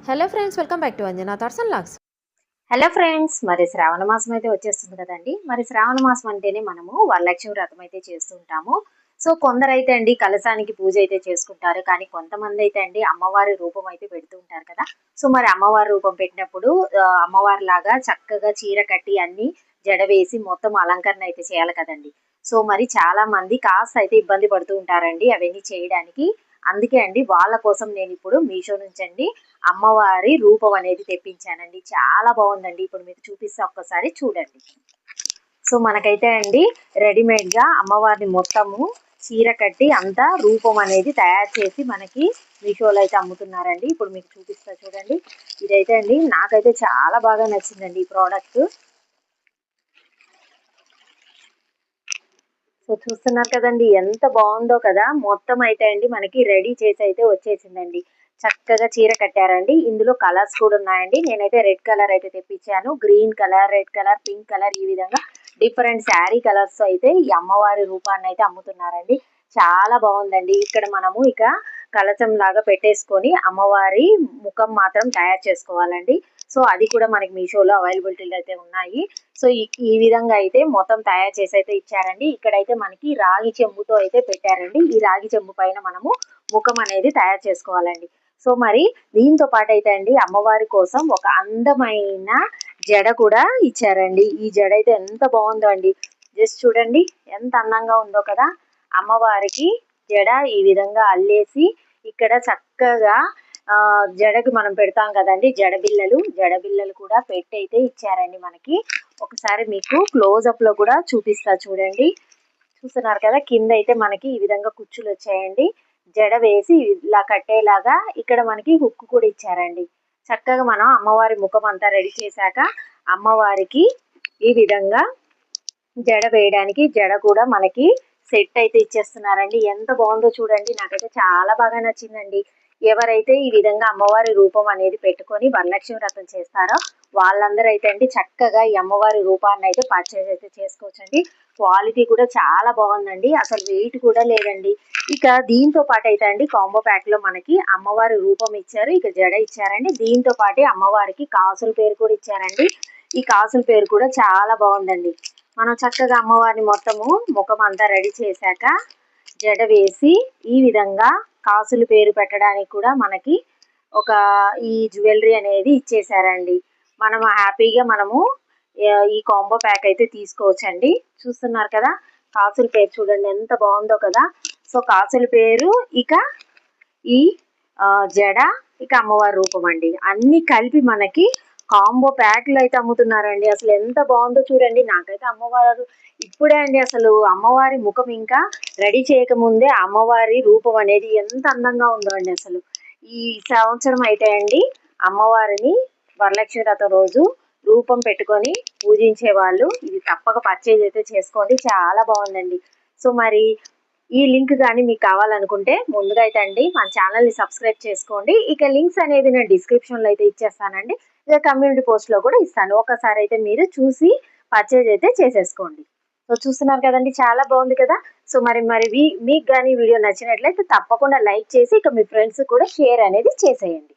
Hello friends, welcome back to Anjana thoughts and logs. Hello friends, మరి శ్రావణ మాసం అయితే వచ్చేస్తుంది కదండి. మరి శ్రావణ మాసం అంటేనే మనము వరలక్ష్మి వ్రతం అయితే చేస్తుంటాము. సో కొందరైతే అండి కలశానికి పూజ అయితే చేసుకుంటారు, కానీ కొంతమంది అయితే అండి అమ్మవారి రూపం అయితే పెడుతూ ఉంటారు కదా. సో మరి అమ్మవారి రూపం పెట్టినప్పుడు అమ్మవారి లాగా చక్కగా చీర కట్టి అన్ని జడ వేసి మొత్తం అలంకరణ అయితే చేయాలి కదండి. సో మరి చాలా మంది కాస్త అయితే ఇబ్బంది పడుతూ ఉంటారండి అవన్నీ చేయడానికి. అందుకే అండి వాళ్ళ కోసం నేను ఇప్పుడు మీషో నుంచి అండి అమ్మవారి రూపం అనేది తెప్పించానండి. చాలా బాగుందండి. ఇప్పుడు మీకు చూపిస్తే ఒక్కసారి చూడండి. సో మనకైతే అండి రెడీమేడ్ గా అమ్మవారిని మొత్తము చీర కట్టి అంతా రూపం అనేది తయారు చేసి మనకి మీషోలో అయితే అమ్ముతున్నారండి. ఇప్పుడు మీకు చూపిస్తా చూడండి. ఇదైతే అండి నాకైతే చాలా బాగా నచ్చిందండి ఈ ప్రోడక్ట్. సో చూస్తున్నారు కదండి ఎంత బాగుందో కదా. మొత్తం అయితే అండి మనకి రెడీ చేసి అయితే వచ్చేసిందండి. చక్కగా చీర కట్టారండి. ఇందులో కలర్స్ కూడా ఉన్నాయండి. నేనైతే రెడ్ కలర్ అయితే తెప్పించాను. Green colour, red colour, pink colour, ఈ విధంగా డిఫరెంట్ శారీ కలర్స్ అయితే ఈ అమ్మవారి రూపాన్ని అయితే అమ్ముతున్నారండి. చాలా బాగుందండి. ఇక్కడ మనము ఇక కలశం లాగా పెట్టేసుకొని అమ్మవారి ముఖం మాత్రం తయారు చేసుకోవాలండి. సో అది కూడా మనకి మీషోలో అవైలబిలిటీలో అయితే ఉన్నాయి. సో ఈ విధంగా అయితే మొత్తం తయారు చేసి అయితే ఇచ్చారండి. ఇక్కడైతే మనకి రాగి చెంబుతో అయితే పెట్టారండి. ఈ రాగి చెంబు పైన మనము ముఖం అనేది తయారు చేసుకోవాలండి. సో మరి దీంతో పాటు అయితే అండి అమ్మవారి కోసం ఒక అందమైన జడ కూడా ఇచ్చారండి. ఈ జడ అయితే ఎంత బాగుందో అండి. జస్ట్ చూడండి ఎంత అందంగా ఉందో కదా. అమ్మవారికి జడ ఈ విధంగా అల్లేసి ఇక్కడ చక్కగా జడకి మనం పెడతాం కదండి జడబిల్లలు కూడా పెట్టి అయితే ఇచ్చారండి మనకి. ఒకసారి మీకు క్లోజప్ లో కూడా చూపిస్తా చూడండి. చూస్తున్నారు కదా కింద అయితే మనకి ఈ విధంగా కుచ్చులు వచ్చాయండి. జడ వేసి ఇలా కట్టేలాగా ఇక్కడ మనకి హుక్ కూడా ఇచ్చారండి. చక్కగా మనం అమ్మవారి ముఖం అంతా రెడీ చేశాక అమ్మవారికి ఈ విధంగా జడ వేయడానికి జడ కూడా మనకి సెట్ అయితే ఇచ్చేస్తున్నారండి. ఎంత బాగుందో చూడండి. నాకైతే చాలా బాగా నచ్చిందండి. ఎవరైతే ఈ విధంగా అమ్మవారి రూపం అనేది పెట్టుకొని వరలక్ష్మి వ్రతం చేస్తారో వాళ్ళందరూ అయితే అండి చక్కగా ఈ అమ్మవారి రూపాన్ని అయితే పర్చేజ్ అయితే చేసుకోవచ్చండి. క్వాలిటీ కూడా చాలా బాగుందండి. అసలు వెయిట్ కూడా లేదండి. ఇక దీంతో పాటు అయితే అండి కాంబో ప్యాక్ లో మనకి అమ్మవారి రూపం ఇచ్చారు, ఇక జడ ఇచ్చారండి. దీంతో పాటు అమ్మవారికి కాసుల పేరు కూడా ఇచ్చారండి. ఈ కాసుల పేరు కూడా చాలా బాగుందండి. మనం చక్కగా అమ్మవారిని మొత్తము ముఖం అంతా రెడీ చేశాక జడ వేసి ఈ విధంగా కాసుల పేరు పెట్టడానికి కూడా మనకి ఒక ఈ జ్యువెలరీ అనేది ఇచ్చేసారండి. మనం హ్యాపీగా మనము ఈ కాంబో ప్యాక్ అయితే తీసుకోవచ్చండి. చూస్తున్నారు కదా కాసుల పేరు చూడండి ఎంత బాగుందో కదా. సో కాసుల పేరు, ఇక ఈ జడ, ఇక అమ్మవారి రూపం అండి అన్ని కలిపి మనకి కాంబో ప్యాక్లు అయితే అమ్ముతున్నారండి. అసలు ఎంత బాగుందో చూడండి. నాకైతే అమ్మవారు ఇప్పుడే అండి అసలు అమ్మవారి ముఖం ఇంకా రెడీ చేయకముందే అమ్మవారి రూపం అనేది ఎంత అందంగా ఉందో అండి. అసలు ఈ సంవత్సరం అయితే అండి అమ్మవారిని వరలక్ష్మి వ్రతం రోజు రూపం పెట్టుకొని పూజించే వాళ్ళు ఇది తప్పక పర్చేజ్ అయితే చేసుకోండి. చాలా బాగుందండి. సో మరి ఈ లింక్ కానీ మీకు కావాలనుకుంటే ముందుగా అయితే అండి మన ఛానల్ని సబ్స్క్రైబ్ చేసుకోండి. ఇక లింక్స్ అనేది నేను డిస్క్రిప్షన్లో అయితే ఇచ్చేస్తానండి. ఇక కమ్యూనిటీ పోస్ట్లో కూడా ఇస్తాను. ఒకసారి అయితే మీరు చూసి పర్చేజ్ అయితే చేసేసుకోండి. సో చూస్తున్నారు కదండి చాలా బాగుంది కదా. సో మరి మరి మీకు కానీ వీడియో నచ్చినట్లయితే తప్పకుండా లైక్ చేసి ఇక మీ ఫ్రెండ్స్ కూడా షేర్ అనేది చేసేయండి.